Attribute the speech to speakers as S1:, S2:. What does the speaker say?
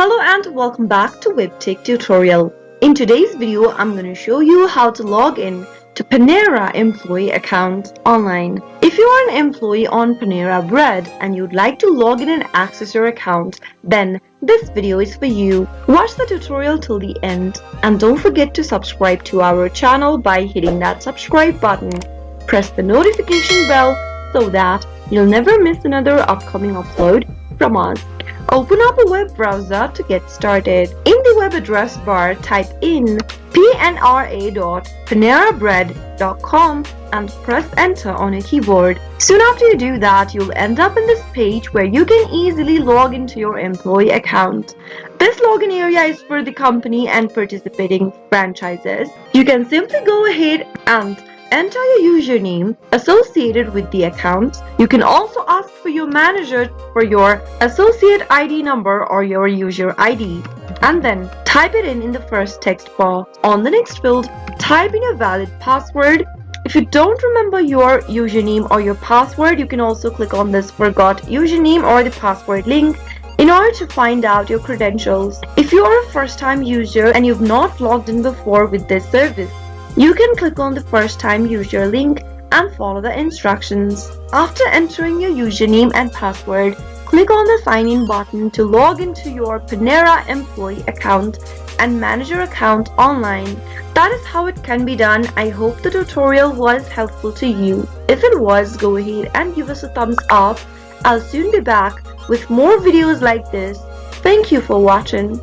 S1: Hello and welcome back to Webtech Tutorial. In today's video, I'm going to show you how to log in to Panera employee account online. If you are an employee on Panera Bread and you'd like to log in and access your account, then this video is for you. Watch the tutorial till the end and don't forget to subscribe to our channel by hitting that subscribe button. Press the notification bell so that you'll never miss another upcoming upload from us. Open up a web browser to get started. In the web address bar, type in panera.panerabread.com and press enter on your keyboard. Soon after you do that, you'll end up in this page where you can easily log into your employee account. This login area is for the company and participating franchises. You can simply go ahead and enter your username associated with the account. You can also ask for your manager for your associate ID number or your user ID and then type it in the first text bar. On the next field, type in a valid password. If you don't remember your username or your password, you can also click on this forgot username or the password link in order to find out your credentials. If you are a first-time user and you've not logged in before with this service, you can click on the first time user link and follow the instructions. After entering your username and password, click on the sign in button to log into your Panera employee account and manage your account online. That is how it can be done. I hope the tutorial was helpful to you. If it was, go ahead and give us a thumbs up. I'll soon be back with more videos like this. Thank you for watching.